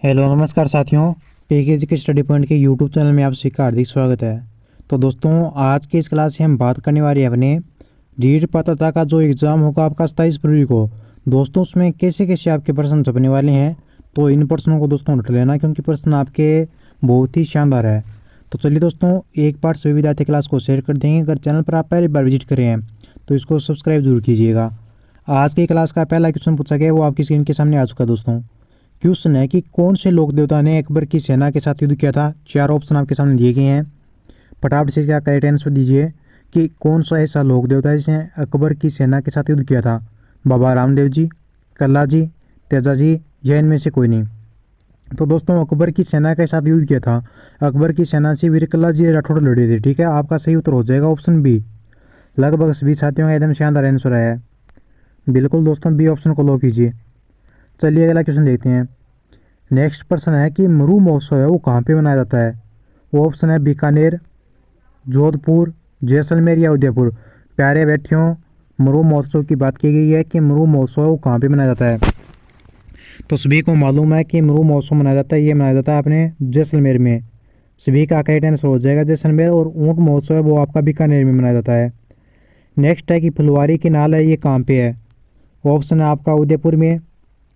Hello नमस्कार साथियों। PKG के स्टडी पॉइंट के यूट्यूब चैनल में आप सभी का हार्दिक स्वागत है। तो दोस्तों, आज की इस क्लास से हम बात करने वाले हैं अपने रीट पात्रता का जो एग्ज़ाम होगा आपका 27 फरवरी को। दोस्तों, उसमें कैसे कैसे आपके प्रश्न छपने वाले हैं, तो इन प्रश्नों को दोस्तों उठ लेना, क्योंकि प्रश्न आपके बहुत ही शानदार है। तो चलिए दोस्तों, एक बार सभी विद्यार्थी क्लास को शेयर कर देंगे। अगर चैनल पर आप पहली बार विजिट करें हैं तो इसको सब्सक्राइब जरूर कीजिएगा। आज की क्लास का पहला क्वेश्चन पूछा गया, वो आपकी स्क्रीन के सामने आ चुका है दोस्तों। क्वेश्चन है कि कौन से लोक देवता ने अकबर की सेना के साथ युद्ध किया था। चार ऑप्शन आपके सामने दिए गए हैं, फटाफट से क्या करेक्ट आंसर दीजिए कि कौन सा ऐसा लोक देवता है जिसने अकबर की सेना के साथ युद्ध किया था। बाबा रामदेव जी, कल्ला जी, तेजा जी, या इनमें से कोई नहीं। तो दोस्तों, अकबर की सेना के साथ युद्ध किया था। अकबर की सेना से वीर कल्ला जी राठौड़ लड़े थे। ठीक है, आपका सही उत्तर हो जाएगा ऑप्शन बी। लगभग सभी साथियों का एकदम शानदार आंसर है। बिल्कुल दोस्तों, बी ऑप्शन को लॉक कीजिए। चलिए अगला क्वेश्चन देखते हैं। नेक्स्ट प्रश्न है कि मरु महोत्सव है वो कहाँ पे मनाया जाता है। वो ऑप्शन है बीकानेर, जोधपुर, जैसलमेर या उदयपुर। प्यारे बैठियों, मरु महोत्सव की बात की गई है कि मरु महोत्सव वो कहाँ पे मनाया जाता है। तो सभी को मालूम है कि मरु महोत्सव मनाया जाता है, ये मनाया जाता है अपने जैसलमेर में। सभी का करेक्ट आंसर हो जाएगा जैसलमेर। और ऊँट महोत्सव है वो आपका बीकानेर में मनाया जाता है। नेक्स्ट है कि फुलवारी की नाल है ये कहाँ पे है। ऑप्शन है आपका उदयपुर में,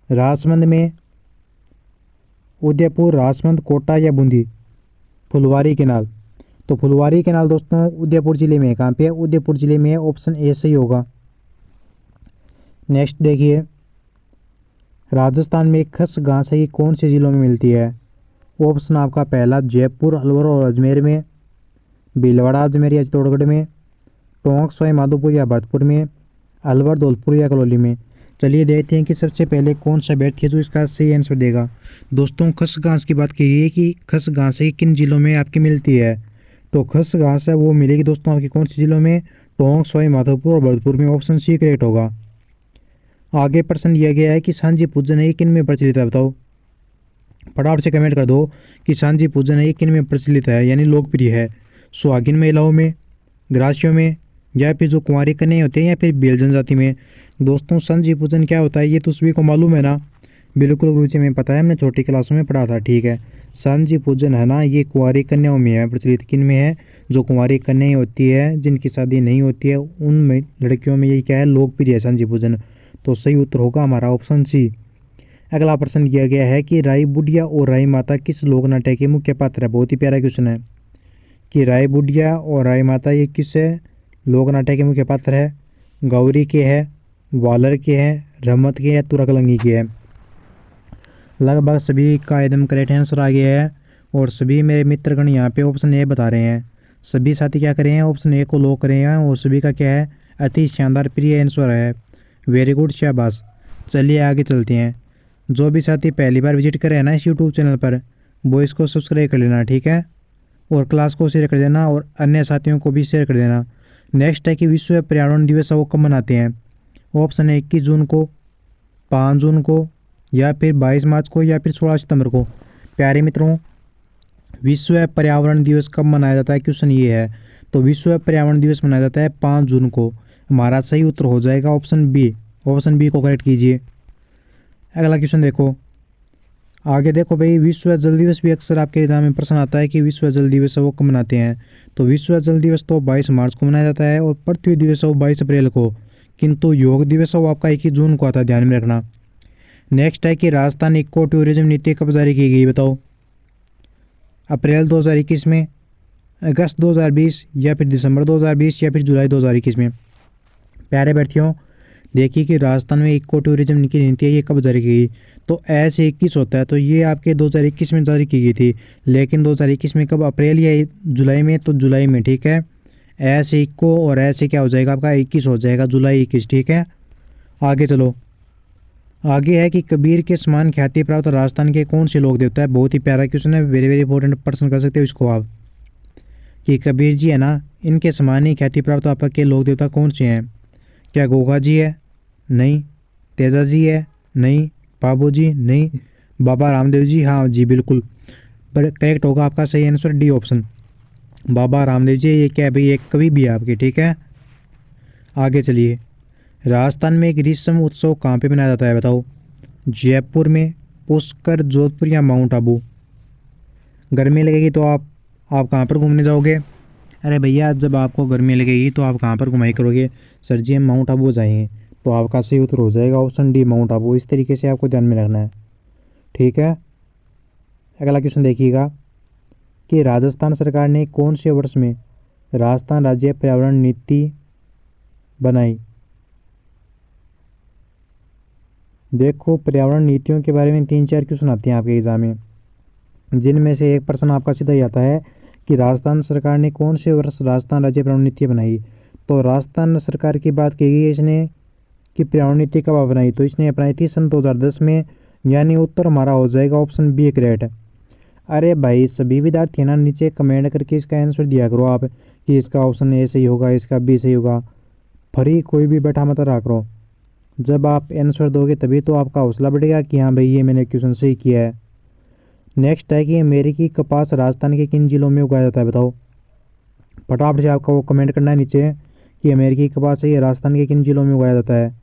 राजसमंद में, उदयपुर, राजसमंद, कोटा या बूंदी। फुलवारी केनाल। तो फुलवारी केनाल दोस्तों उदयपुर जिले में है। कहाँ पे है? उदयपुर जिले में है। ऑप्शन ए सही होगा। नेक्स्ट देखिए, राजस्थान में खस घास है ये कौन से जिलों में मिलती है। ऑप्शन आपका पहला जयपुर, अलवर और अजमेर में, भीलवाड़ा, अजमेर या चित्तौड़गढ़ में, टोंक, सवाई माधोपुर या भरतपुर में, अलवर, धौलपुर या करौली में। चलिए देखते हैं कि सबसे पहले कौन सा व्यक्ति है जो इसका सही आंसर देगा। दोस्तों, खस घास की बात की गई है कि खस घास है किन जिलों में आपकी मिलती है। तो खस घास है वो मिलेगी दोस्तों आपके कौन से जिलों में, टोंक, सवाई माधोपुर और भरतपुर में। ऑप्शन सी करेक्ट होगा। आगे प्रश्न दिया गया है कि सांझी पूजन है ये किन में प्रचलित है, बताओ। फटाफट से कमेंट कर दो कि सांझी पूजन है ये किन में प्रचलित है, यानी लोकप्रिय है। सुहागिन महिलाओं में, ग्रासियों में, या फिर जो कुंवारी कन्या होते हैं, या फिर बेल जनजाति में। दोस्तों, सांझी पूजन क्या होता है ये तो सभी को मालूम है ना। बिल्कुल गुरुजी, में पता है, हमने छोटी क्लासों में पढ़ा था। ठीक है, सांझी पूजन है ना ये कुंवारी कन्याओं में है प्रचलित। किन में है? जो कुंवारी कन्याएं होती है जिनकी शादी नहीं होती है उन लड़कियों में ये क्या है, लोकप्रिय है सांझी पूजन। तो सही उत्तर होगा हमारा ऑप्शन सी। अगला प्रश्न किया गया है कि राई बुढ़िया और राई माता किस लोक नाट्य के मुख्य पात्र है। बहुत ही प्यारा क्वेश्चन है कि राई बुढ़िया और राई माता ये किस लोक नाट्य के मुख्य पात्र है। गौरी के है, वालर के है, रमत के है, तुरकलंगी के है। लगभग सभी का एकदम करेक्ट आंसर आ गया है। और सभी मेरे मित्रगण यहाँ पे ऑप्शन ए बता रहे हैं। सभी साथी क्या करें हैं, ऑप्शन ए को लॉक करें हैं। और सभी का क्या है, अति शानदार प्रिय आंसर है। वेरी गुड, शाबाश। चलिए आगे चलते हैं। जो भी साथी पहली बार विजिट करे हैं ना इस यूट्यूब चैनल पर, वो इसको सब्सक्राइब कर लेना। ठीक है, और क्लास को शेयर कर देना और अन्य साथियों को भी शेयर कर देना। नेक्स्ट है कि विश्व पर्यावरण दिवस वो कब मनाते हैं। ऑप्शन है 21 जून को, 5 जून को, या फिर 22 मार्च को, या फिर 16 सितंबर को। प्यारे मित्रों, विश्व पर्यावरण दिवस कब मनाया जाता है, क्वेश्चन ये है। तो विश्व पर्यावरण दिवस मनाया जाता है 5 जून को। हमारा सही उत्तर हो जाएगा ऑप्शन बी। ऑप्शन बी को करेक्ट कीजिए। अगला क्वेश्चन देखो। आगे देखो भाई, विश्व जल दिवस भी अक्सर आपके एग्जाम में प्रश्न आता है कि विश्व जल दिवस वो कब मनाते हैं। तो विश्व जल दिवस तो 22 मार्च को मनाया जाता है, और पृथ्वी दिवस वो 22 अप्रैल को। किंतु योग दिवस वो आपका 21 जून को आता है, ध्यान में रखना। नेक्स्ट है कि राजस्थान इको टूरिज्म नीति कब जारी की गई, बताओ। अप्रैल 2021 में, अगस्त 2020, या फिर दिसंबर 2020, या फिर जुलाई 2021 में। प्यारे बैठियों, देखिए कि राजस्थान में इको टूरिज्म की नीति है ये कब जारी की गई। तो ऐसे 21 होता है, तो ये आपके 2021 में जारी की गई थी। लेकिन 2021 में कब, अप्रैल या जुलाई में? तो जुलाई में। ठीक है, ऐसे इको और ऐसे क्या हो जाएगा आपका 21 हो जाएगा, जुलाई 21। ठीक है, आगे चलो। आगे है कि कबीर के समान ख्याति प्राप्त राजस्थान के कौन से लोक देवता है। बहुत ही प्यारा क्वेश्चन है, वेरी वेरी इंपॉर्टेंट प्रश्न कर सकते हो इसको आप। कि कबीर जी है ना, इनके समान ही ख्याति प्राप्त आपके लोक देवता कौन से हैं। क्या गोगा जी है? नहीं। तेजा जी है? नहीं। बाबू जी? नहीं। बाबा रामदेव जी? हाँ जी बिल्कुल, पर करेक्ट होगा आपका सही answer D option. Baba Ramdev ji ये क्या है भाई, एक कवि भी है आपके। ठीक है, आगे चलिए। राजस्थान में एक ग्रीष्म उत्सव कहाँ पे मनाया जाता है, बताओ। जयपुर में, पुष्कर, जोधपुर या माउंट आबू। गर्मी लगेगी तो आप कहाँ पर घूमने जाओगे? अरे भैया, जब आपको गर्मी लगेगी तो आप कहाँ पर घुमाई करोगे? सर जी, हम माउंट आबू जाएंगे। तो आपका सही उत्तर हो जाएगा ऑप्शन डी, माउंट आबू। इस तरीके से आपको ध्यान में रखना है, ठीक है। अगला क्वेश्चन देखिएगा कि राजस्थान सरकार ने कौन से वर्ष में राजस्थान राज्य पर्यावरण नीति बनाई? देखो, पर्यावरण नीतियों के बारे में 3-4 क्वेश्चन आते हैं आपके एग्जाम में, जिनमें से एक प्रश्न आपका सीधा ही आता है कि राजस्थान सरकार ने कौन से वर्ष राजस्थान राज्य पर्यावरण नीति बनाई। तो राजस्थान सरकार की बात की गई है इसने कि पर्यावरण नीति कब अपनाई, तो इसने अपनाई थी सन 2010 में, यानी उत्तर हमारा हो जाएगा ऑप्शन बी करेक्ट। अरे भाई, सभी विद्यार्थी है ना, नीचे कमेंट करके इसका आंसर दिया करो आप कि इसका ऑप्शन ए सही होगा, इसका बी सही होगा। फ्री कोई भी बैठा मत रहा करो। जब आप आंसर दोगे तभी तो आपका हौसला बढ़ेगा कि हाँ भाई, ये मैंने क्वेश्चन सही किया है। नेक्स्ट है कि अमेरिकी कपास राजस्थान के किन जिलों में उगाया जाता है? बताओ, फटाफट से आपका वो कमेंट करना है नीचे कि अमेरिकी कपास है ये राजस्थान के किन जिलों में उगाया जाता है।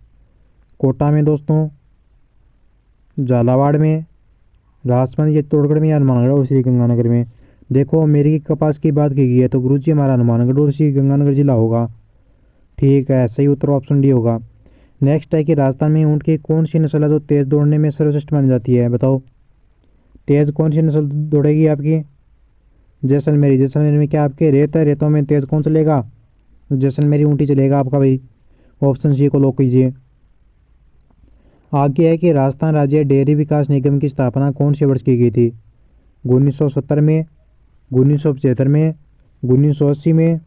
कोटा में दोस्तों, झालावाड़ में, राजस्थान या चित्तौड़गढ़ में या हनुमानगढ़ और श्री गंगानगर में। देखो, अमेरिकी कपास की बात की गई है तो गुरुजी हमारा हनुमानगढ़ और श्री गंगानगर जिला होगा, ठीक है। सही उत्तर ऑप्शन डी होगा। नेक्स्ट है कि राजस्थान में ऊँट की कौन सी नस्ल है जो तेज़ दौड़ने में सर्वश्रेष्ठ मानी जाती है? बताओ, तेज़ कौन सी नस्ल दौड़ेगी आपकी? जैसलमेरी। जैसलमेर में क्या आपके रेत है? रेतों में तेज़ कौन चलेगा? जैसलमेरी ऊँटी चलेगा आपका भाई। ऑप्शन सी को लॉक कीजिए। आगे है कि राजस्थान राज्य डेयरी विकास निगम की स्थापना कौन से वर्ष की गई थी? 1970 में, 1975 में, 1980 में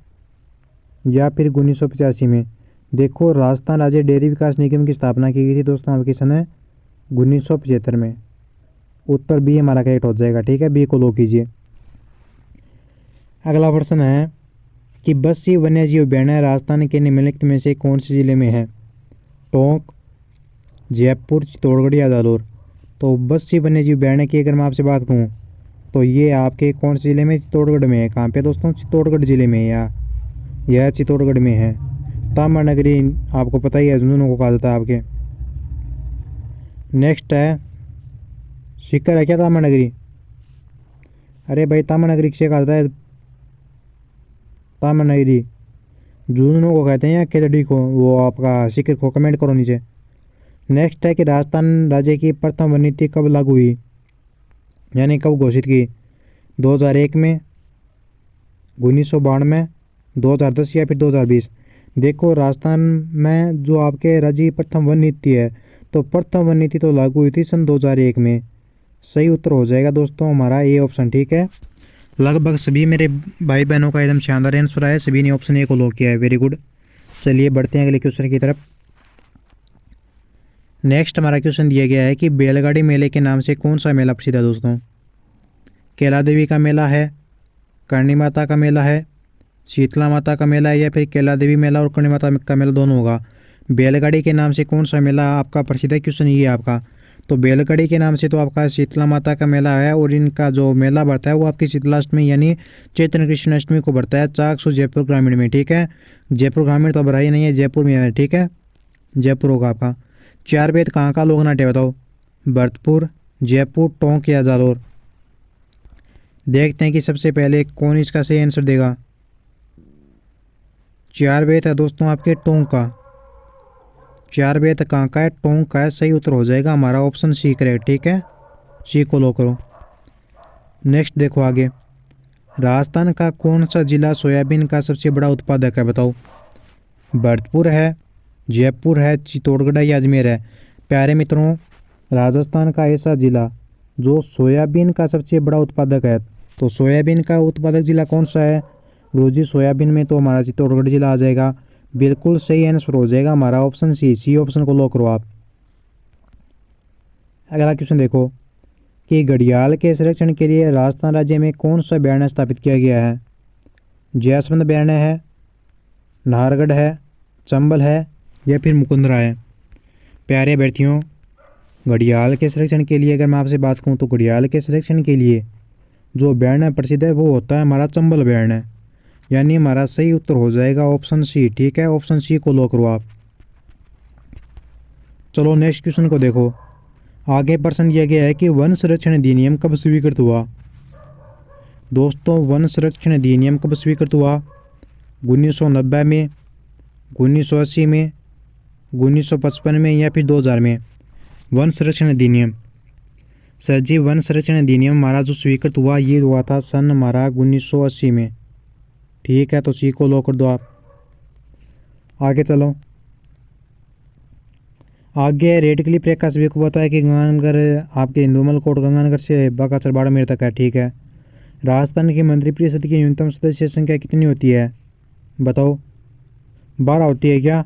या फिर 1985 में। देखो, राजस्थान राज्य डेयरी विकास निगम की स्थापना की गई थी दोस्तों आपके सन है 1975 में। उत्तर बी हमारा करेक्ट हो जाएगा, ठीक है। बी को लॉक कीजिए। अगला प्रश्न है कि बस्सी वन्यजीव अभयारण्य राजस्थान के निम्नलिखित में से कौन से जिले में है? टोंक, जयपुर, चित्तौड़गढ़ या जालौर। तो बस्सी वन्यजीव अभयारण्य की अगर मैं आपसे बात कहूँ तो ये आपके कौन से ज़िले में? चित्तौड़गढ़ में है। कहाँ पे दोस्तों? चित्तौड़गढ़ ज़िले में, या यह चित्तौड़गढ़ में है। तामानगरी आपको पता ही है, झुंझुनू को कहा जाता है आपके। नेक्स्ट है, सीकर है क्या तामानगरी? अरे भाई, तामानगरी किसे कहा जाता है? तामानगरी झुंझुनू को कहते हैं या केतड़ी को? वो आपका सीकर को कमेंट करो नीचे। नेक्स्ट है कि राजस्थान राज्य की प्रथम वन नीति कब लागू हुई, यानी कब घोषित की? 2001 में, 1992, 2010 या फिर 2020। देखो, राजस्थान में जो आपके राज्य की प्रथम वन नीति है, तो प्रथम वन नीति तो लागू हुई थी सन 2001 में। सही उत्तर हो जाएगा दोस्तों हमारा ए ऑप्शन, ठीक है। लगभग सभी मेरे भाई बहनों का एकदम शानदार आंसर है, सभी ने ऑप्शन ए को लॉक किया है। Very good. चलिए बढ़ते हैं अगले क्वेश्चन की तरफ। नेक्स्ट हमारा क्वेश्चन दिया गया है कि बैलगाड़ी मेले के नाम से कौन सा मेला प्रसिद्ध है दोस्तों? कैला देवी का मेला है, करणी माता का मेला है, शीतला माता का मेला है, या फिर कैला देवी मेला और करणी माता का मेला दोनों होगा। बैलगाड़ी के नाम से कौन सा मेला आपका प्रसिद्ध है? क्वेश्चन ये है आपका। तो बैलगाड़ी के नाम से तो आपका शीतला माता का मेला है, और इनका जो मेला बढ़ता है वो आपकी शीतलाष्टमी यानी चैत्र कृष्ण अष्टमी को बढ़ता है चाकसू जयपुर ग्रामीण में, ठीक है। जयपुर ग्रामीण तो बढ़ा ही नहीं है, जयपुर में है, ठीक है। जयपुर होगा आपका। चार वेद कहाँ का लोक नाट्य बताओ? भरतपुर, जयपुर, टोंक या जालौर। देखते हैं कि सबसे पहले कौन इसका सही आंसर देगा। चार वेद है दोस्तों आपके टोंक का। चार वेद कहाँ का है? टोंक का है। सही उत्तर हो जाएगा हमारा ऑप्शन सी करेक्ट, ठीक है। सी को लो करो। नेक्स्ट देखो आगे, राजस्थान का कौन सा जिला सोयाबीन का सबसे बड़ा उत्पादक है? बताओ, भरतपुर है, जयपुर है, चित्तौड़गढ़ या अजमेर है। प्यारे मित्रों, राजस्थान का ऐसा जिला जो सोयाबीन का सबसे बड़ा उत्पादक है, तो सोयाबीन का उत्पादक जिला कौन सा है? गुरुजी, सोयाबीन में तो हमारा चित्तौड़गढ़ जिला आ जाएगा। बिल्कुल सही आंसर हो जाएगा हमारा ऑप्शन सी। सी ऑप्शन को लॉक करो आप। अगला क्वेश्चन देखो कि घड़ियाल के संरक्षण के लिए राजस्थान राज्य में कौन सा अभयारण्य स्थापित किया गया है? जैसमंद अभयारण्य है, नाहरगढ़ है, चंबल है या फिर मुकुंदरा है। प्यारे अभ्यर्थियों, घड़ियाल के संरक्षण के लिए अगर मैं आपसे बात करूं तो घड़ियाल के संरक्षण के लिए जो अभयारण्य प्रसिद्ध है वो होता है हमारा चंबल अभयारण्य, यानी हमारा सही उत्तर हो जाएगा ऑप्शन सी, ठीक है। ऑप्शन सी को लॉक करो आप। चलो नेक्स्ट क्वेश्चन को देखो। आगे प्रश्न दिया गया है कि वन संरक्षण अधिनियम कब स्वीकृत हुआ। दोस्तों वन संरक्षण अधिनियम कब स्वीकृत हुआ? 1990 में, 1980 में, 1955 में या फिर 2000 में। वन संरक्षण अधिनियम, सर जी वन संरक्षण अधिनियम हमारा जो स्वीकृत हुआ ये हुआ था सन हमारा 1980 में। ठीक है, तो सी को लो कर दो आप। आगे चलो, आगे रेडक्लिफ रेखा सभी को पता है कि गंगानगर आपके हिंदूमल कोट गंगानगर से बाकाचर बाड़मेर तक है। ठीक है, राजस्थान की मंत्रिपरिषद की न्यूनतम सदस्य संख्या कितनी होती है? बताओ। 12 होती है क्या?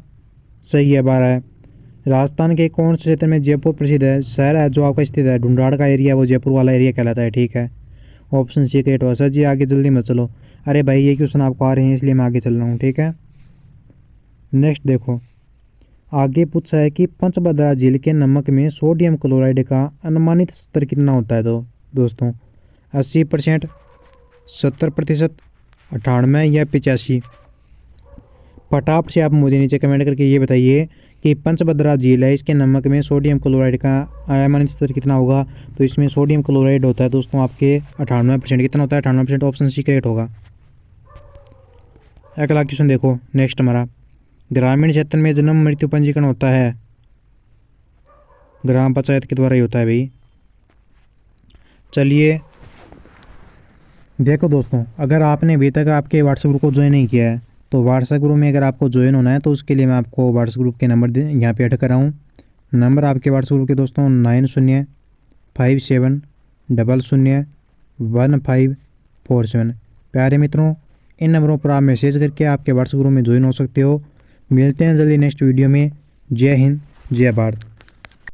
सही है, 12 है। राजस्थान के कौन से क्षेत्र में जयपुर प्रसिद्ध है? शहर है जो आपका स्थित है, ढूंढाड़ का एरिया, वो जयपुर वाला एरिया कहलाता है। ठीक है, ऑप्शन सी करेक्ट हुआ। सर जी आगे जल्दी मत चलो। अरे भाई ये क्वेश्चन आपको आ रहे हैं इसलिए मैं आगे चल रहा हूँ। ठीक है, नेक्स्ट देखो, आगे पूछा है कि पंचभद्रा झील के नमक में सोडियम क्लोराइड का अनुमानित स्तर कितना होता है? तो दोस्तों 80%, 70%, 98 या 85? फटाफट से आप मुझे नीचे कमेंट करके ये बताइए कि पंचभद्रा झील है, इसके नमक में सोडियम क्लोराइड का अनुमानित स्तर कितना होगा? तो इसमें सोडियम क्लोराइड होता है दोस्तों आपके 98%। कितना होता है? 98%। ऑप्शन सी करेक्ट होगा। अगला क्वेश्चन देखो, नेक्स्ट हमारा, ग्रामीण क्षेत्र में जन्म मृत्यु पंजीकरण होता है ग्राम पंचायत के द्वारा ही होता है भाई। चलिए देखो दोस्तों, अगर आपने अभी तक आपके व्हाट्सएप ग्रुप को ज्वाइन नहीं किया है तो व्हाट्सएप ग्रुप में अगर आपको ज्वाइन होना है तो उसके लिए मैं आपको व्हाट्सएप ग्रुप के नंबर यहाँ पे ऐड कर रहा हूँ। नंबर आपके व्हाट्सएप ग्रुप के दोस्तों 9057001547। प्यारे मित्रों, इन नंबरों पर आप मैसेज करके आपके व्हाट्सएप ग्रुप में ज्वाइन हो सकते हो। मिलते हैं जल्दी नेक्स्ट वीडियो में। जय हिंद, जय भारत।